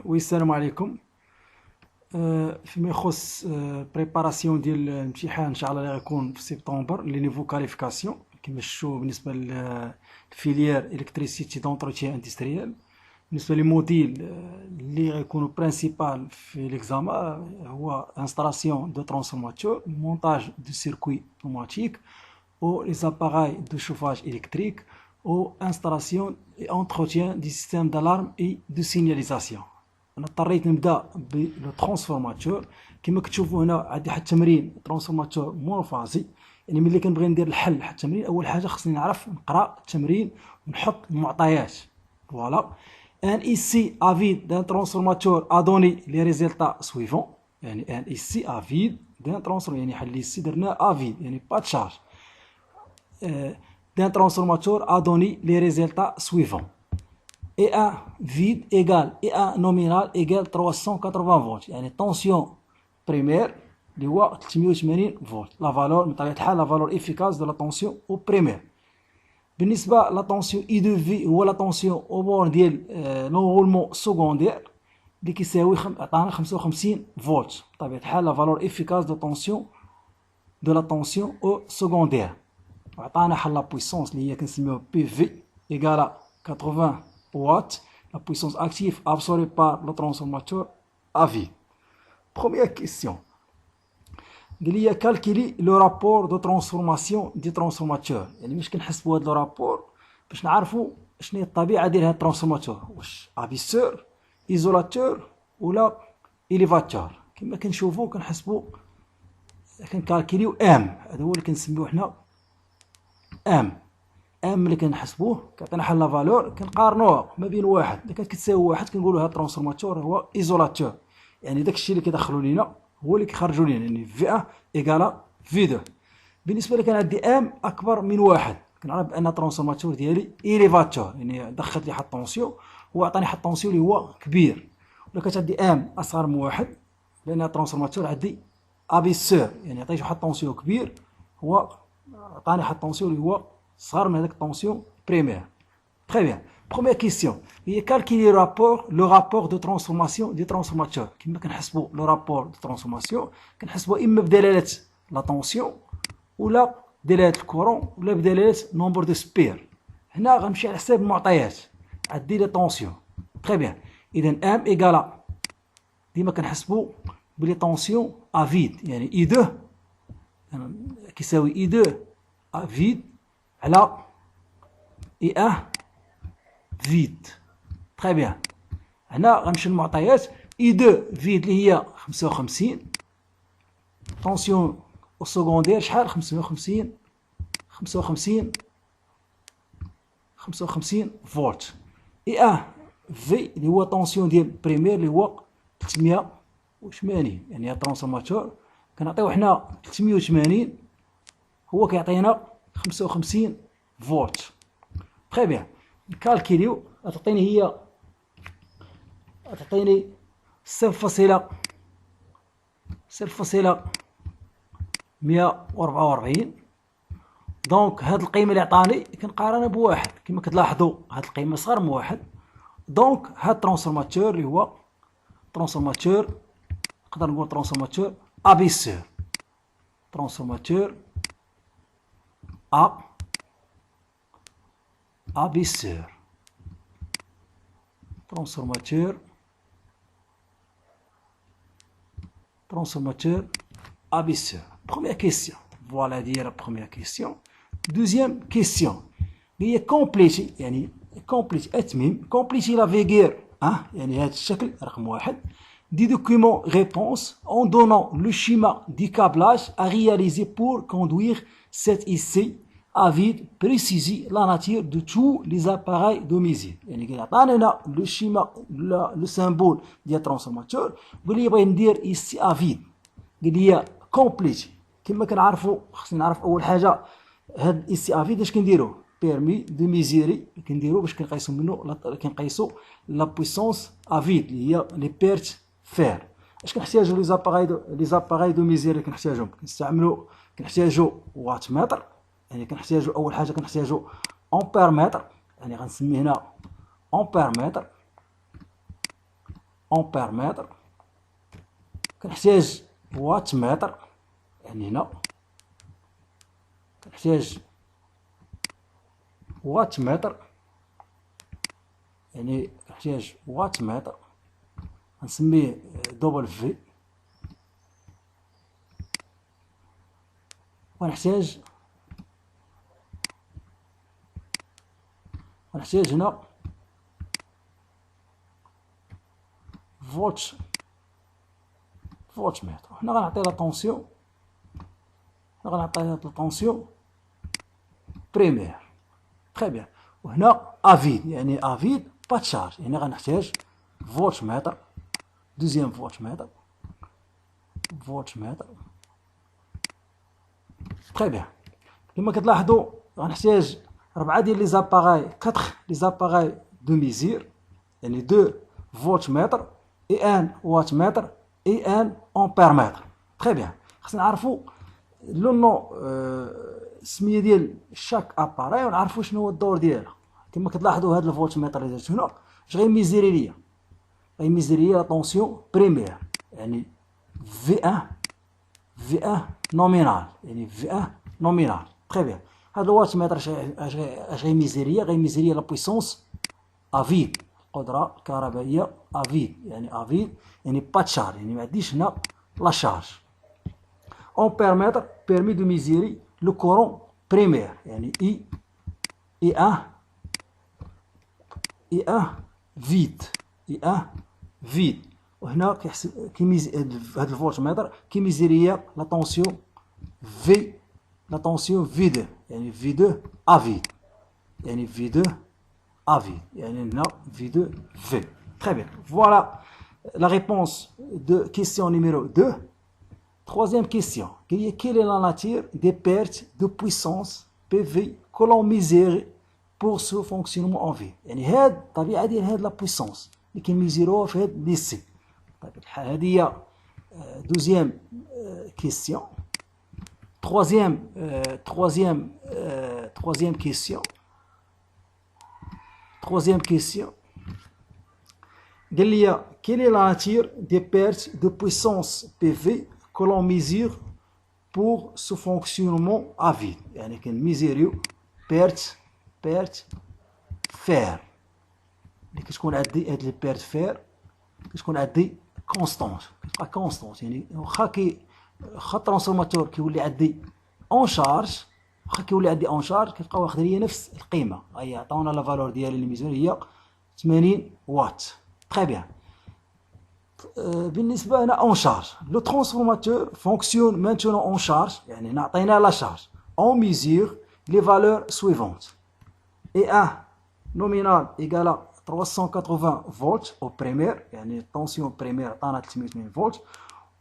السلام عليكم. فيما يخص بريباراسيون ديال الامتحان ان شاء الله اللي غيكون في سبتمبر لي نيفو كاليفيكاسيون كما شفتوا بالنسبه للفيليير الكتريسيتي دونتروتيان اندستريال. بالنسبه لي موديل اللي غيكونوا برينسيبال في ليكزامان هو انستالاسيون دو ترانسفورماتور، مونتاج دو سيركوي اوتوماتيك ou les appareils de chauffage électrique ou installation et entretien du système d'alarme et de signalisation. انا اضطريت نبدا بلو ترانسفورماتور. كما كتشوفوا هنا عندي واحد التمرين ترانسفورماتور مونوفازي، يعني ملي كنبغي ندير الحل حتى التمرين اول حاجه خصني نعرف نقرا التمرين ونحط المعطيات. فوالا ان ايسي افيد دان ترانسفورماتور ا دوني لي ريزلتا سويفون، يعني ان ايسي افيد دان ترانسفورماتور يعني حل ايسي درنا افيد يعني با تشارج d'un transformateur a donné les résultats suivants. EA vide égale EA nominal égale 380 volts، يعني tension primaire اللي هو 380 فولت. لا فالور بطبيعة الحال لا فالور افيكاس دو لا طونسيون او بريمير. بالنسبة لا طونسيون اي دو في هو لا طونسيون او بور ديال لونغولمون سكوندير اللي كيساوي عطانا 55 فولت. بطبيعة الحال لا فالور افيكاس دو لا طونسيون او سكوندير. وعطانا حل لا بويسونس اللي هي كنسميوها بي في ايكالا 80 وات، لا بويسونس اكتيف ابسوربي بار لو ترانسفورماتور افي. بروميير كيسيون قال لي كالكيلي لو رابور دو ترانسفورماسيون دي ترانسفورماتور، يعني باش كنحسبوا هاد لو رابور باش نعرفوا شنو هي الطبيعه ديال هاد الترانسفورماتور، واش افيسور ايزولاتور ولا اليفاتور. كما كنشوفوا كنحسبوا كنكالكيليو هذا هو اللي كنسميوه حنا ام ملي كنحسبوه كيعطينا حل لا فالور كنقارنوها ما بين واحد. اذا كانت كتساوي واحد كنقولوا هذا الترانسفورماتور هو ايزولاتور، يعني داكشي اللي كيدخلوا لينا هو اللي كيخرجوا لينا، يعني في 1 ايكالا في 2. بالنسبه لي كان عندي ام اكبر من واحد كنعرف بان الترانسفورماتور ديالي اليفاتور، يعني دخلت لي واحد الطونسيون وعطاني واحد الطونسيون اللي هو كبير. ولا كانت عندي ام اصغر من واحد لان الترانسفورماتور عندي ابيسور، يعني عطيت واحد الطونسيون كبير هو عطاني واحد الطونسيون اللي هو صغر من هذاك الطونسيون بريمير. تري بيان. بروميير كيسيون هي كالكيلي لو رابور دو ترانسفورماسيون دي ترانسفورماتور. كيما كنحسبوا لو رابور دو ترانسفورماسيون كنحسبوا اما بدلاله لا طونسيون ولا بدلاله الكورون ولا بدلاله نومبر دو سبير. هنا غنمشي على حساب المعطيات. عندي لي طونسيون. تري بيان. اذا ام ايكالا ديما كنحسبوا بلي طونسيون ا فيد، يعني اي 2 كيساوي اي 2 ا فيد على اي 1 فيد. تري بيان. هنا غنمشي للمعطيات. اي 2 فيد اللي هي 55، طونسيون او سكوندير شحال 550 55 فولت. اي 1 في اللي هو طونسيون ديال بريمير اللي هو 380، يعني الترانسفورماتور كنعطيو حنا 380 هو كيعطينا 55 فولت. تري بيان. نكالكيليو غتعطيني 0.144. دونك هاد القيمه اللي عطاني كنقارنها بواحد. كما كتلاحظوا هاد القيمه صغر من واحد. دونك هاد الترانسفورماتور اللي هو ترانسفورماتور نقدر نقول ترانسفورماتور ابيسور. ترانسفورماتور ابيسور. Transformateur abaisseur. Première question. Voilà dire la première question. Deuxième question. هي compléter، يعني compléter أتميم compléter la figure يعني هذا الشكل رقم واحد des documents réponses en donnant le schéma du câblage à réaliser pour conduire cet essai à vide, préciser la nature de tous les appareils de mesure. يعني كيعطينا هنا لو شيما لو سامبول ديال الترانسفورماتور واللي يبغي ندير ايسي ا فيد. قال لي كومبليت. كما كنعرفوا خصني نعرف اول حاجه هاد الايسي ا فيد اش كنديروا بيرمي دو ميزيري كنديروا باش كنقيسوا منه كنقيسوا لا بويسونس ا فيد اللي هي لي بيرت فير. اش كنحتاجوا لي زاباغاي دو ميزيري كنحتاجوا وات متر، يعني كنحتاجوا اول حاجه كنحتاجوا امبير متر، يعني غنسمي هنا امبير متر. أمبير متر. كنحتاج وات متر، يعني هنا كنحتاج وات متر، يعني كنحتاج وات متر، غنسميه دوبل في. ونحتاج هنا فولت متر. هنا غنعطي لا طونسيون، لا طونسيون بريمير. تري بيان. وهنا افيد، يعني افيد با تشارج، يعني غنحتاج فولت متر، دوزيام فولت متر، تري بيان. كما كتلاحظوا غنحتاج 4 ديال لي زاباغاي، 4 لي زاباغاي دو ميزير، يعني 2 فولت متر اي 1 وات متر اي 1 امبير متر. تري بيان. خصنا نعرفوا لو نو السميه ديال شاك اباراي ونعرفوا شنو هو الدور ديالها. كما كتلاحظوا هاد الفولت متر اللي درت هنا اش غيميزيري ليا؟ غيميزيري ليا لا طونسيون بريمير، يعني في 1 نومينال، يعني في 1 نومينال. تري بيان. هاد الوات متر اش غيميزيري؟ غيميزيري لا بويسونس افيد، القدره الكهربائيه افيد، يعني افيد يعني با تشارج، يعني ما عنديش هنا لا شارج. امبير متر بيرمي دو ميزيري لو كورون بريمير، يعني اي 1 فيد، اي 1 فيد. وهنا كيحسب هاد الفولت متر كيميزيريا لا طونسيون في، لا طونسيون في 2، يعني في 2 افيد، يعني في 2 افيد، يعني هنا في 2 في. Très bien. Voilà la réponse de question numéro 2. Troisième question. Quelle est la nature des pertes de puissance PV que l'on mesure pour ce fonctionnement en vie؟ يعني هاد الطبيعة ديال هاد لا بويسونس اللي كنميزيروها في هاد لي سي. بطبيعة الحال هادي هي دوزيام كيسيون. Troisième question. Quelle est la nature des pertes de puissance PV que l'on mesure pour ce fonctionnement à vide؟ يعني كنميزيريو بيرت فير اللي كتكون عندي هاد لي بيرت فير كتكون عندي كونستونت، كتبقى كونستونت، يعني واخا الترانسفورماتور كيولي عندي اون شارج، واخا كيولي عندي اون شارج كتبقى واخد ليا نفس القيمه. هي عطاونا لا فالور ديال اللي ميزور هي 80 واط. تري بيان. بالنسبه هنا اون شارج، لو ترانسفورماتور فونكسيون مانتونون اون شارج، يعني هنا عطينا لا شارج اون ميزور لي فالور سويفونت. اي 1 نومينال ايكالا 380 فولت او بريمير، يعني الطونسيون بريمير عطانا 380 فولت.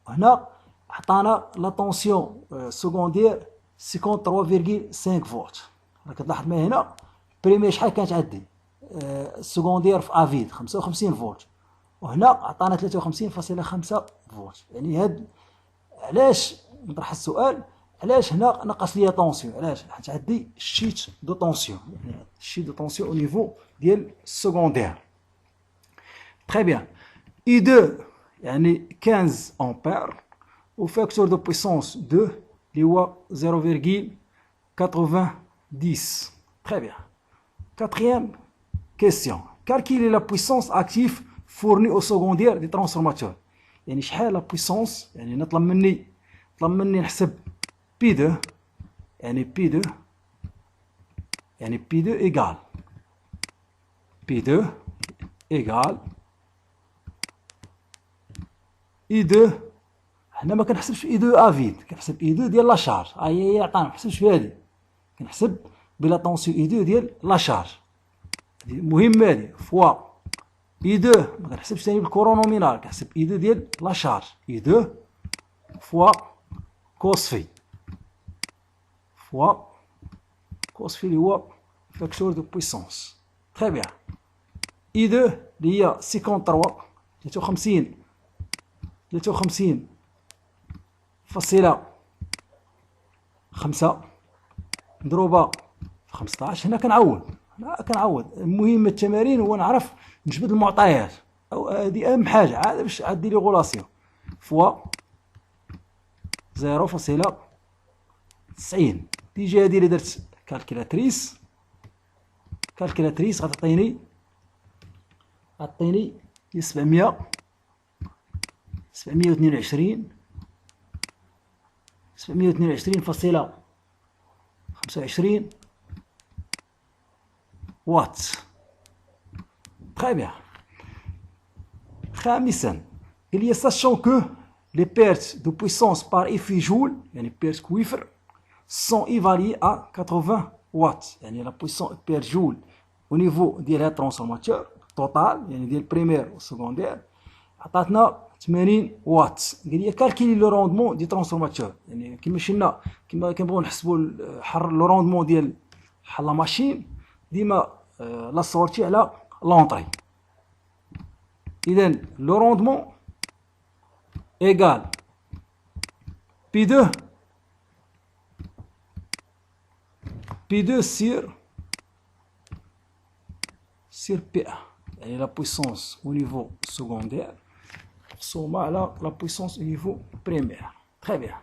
وهنا عطانا لا طونسيون سكوندير 53.5 فولت. كتلاحظ معايا هنا بريمير شحال كانت عندي؟ السكوندير في افيد 55 فولت، وهنا عطانا 53.5 فولت. يعني هاد علاش نطرح السؤال، علاش هنا نقص ليا طونسيون؟ علاش؟ حيت عندي شيت دو طونسيون، يعني شيت دو طونسيون او نيفو ديال السكوندير. تري بيان. اي 2 يعني 15 امبير وفاكتور دو بويسونس 2 اللي هو 0,90. Très bien. Quatrième question. Calculer la puissance active fournie au secondaire des transformateurs. يعني شحال لا بويسونس، يعني نطلب مني نحسب بي 2، يعني بي 2 ايكال اي 2. حنا ما كنحسبش اي 2 افيد، كنحسب اي 2 ديال لا شارج. هي عطانا ما نحسبش في هادي، كنحسب بلا طونسيون اي 2 ديال لا شارج. مهمه هادي فوا اي 2 ما كنحسبش ثاني بالكورون نومينال، كنحسب اي 2 ديال لا شارج. اي 2 فوا كوس في اللي هو فاكتور دو بويسونس. تري بيان. اي 2 اللي هي 53 فاصلة 5 مضروبة في 15. هنا كنعوض. المهم التمارين هو نعرف نجبد المعطيات، أو هذه أهم حاجة عاد باش عاد ديري غولاسيون فوا 0.90. تيجي هادي اللي درت كالكيلاتريس غتعطيني 722.25 واط. تخي بيان. خامسا قال لي ساشون كو لي بيرت دو بويسونس بار إفي جول يعني بيرت كويفر سون ايفاليي ا 80 واط يعني لا بويسون بير جول au niveau ديال هاد الترانسفورماتور توتال يعني ديال البريمير والسكوندير عطاتنا 80 واط. قال لي كالكيلي لو روندمون دي ترانسفورماتور يعني كيما مشينا كيما كنبغيو نحسبوا لو روندمون ديال لا ماشين ديما لا سورتي على لونطري. اذا لو روندمون ايغال P2 sur P1 يعني la puissance au niveau secondaire مقسومة على la puissance au niveau primaire. Très bien.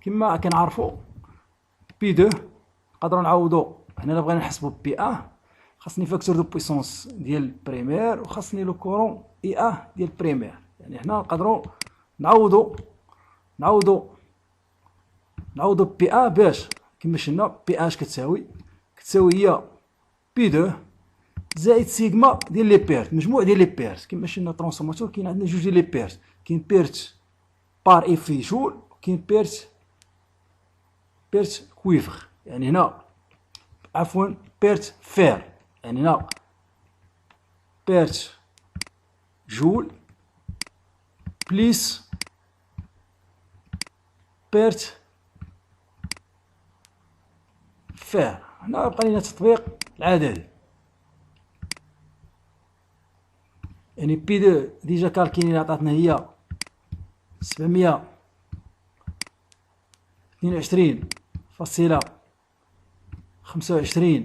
كما كنعرفو P2 نقدرو نعوضو هنا إلا بغينا نحسبو P1 خاصني فاكتور دو بويسونس ديال بريمير وخاصني لو كورون I1 ديال بريمير يعني هنا نقدرو نعوضو P1 باش كما شفنا P1 اش كتساوي هي P2 زائد سيغما ديال لي بيرت مجموع ديال لي بيرت. كما شفنا ترانسفورماتور كاين عندنا جوج ديال لي بيرت كاين بيرت بار إفي جول وكاين بيرت كويفر يعني هنا عفوا بيرت فير يعني هنا بيرت جول بليس بيرت فير. هنا بقى لينا التطبيق العددي يعني بي دو ديجا كالكيني عطاتنا هي 722.25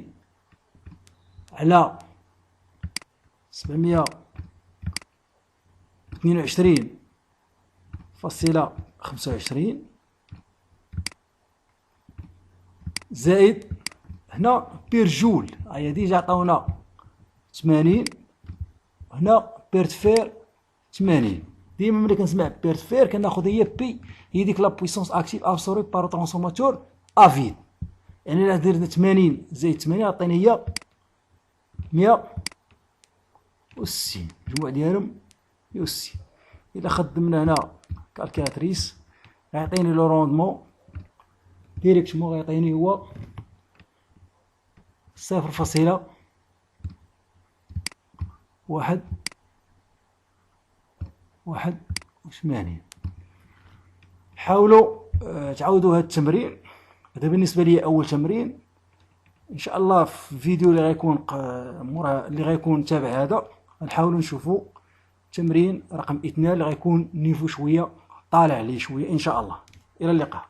على 722.25 زائد هنا بير جول هي ديجا عطاونا 80 هنا بيرت فير 80. ديما ملي كنسمع بيرت فير كناخذ هي بي هي ديك لا بويسونس اكتيف ابسوري بار ترانسفورماتور افيد يعني الا درنا 80 زائد 80 عطينا هي 160 المجموع ديالهم 160. الا خدمنا هنا كالكالاتريس غيعطيني لو روندمون ديريكتمون غيعطيني هو 0.81. حاولوا تعاودوا هذا التمرين. هذا بالنسبه لي اول تمرين. ان شاء الله في الفيديو اللي غيكون اللي غيكون تابع هذا نحاولوا نشوفوا تمرين رقم 2 اللي غيكون نيفو شويه طالع عليه شويه ان شاء الله. الى اللقاء.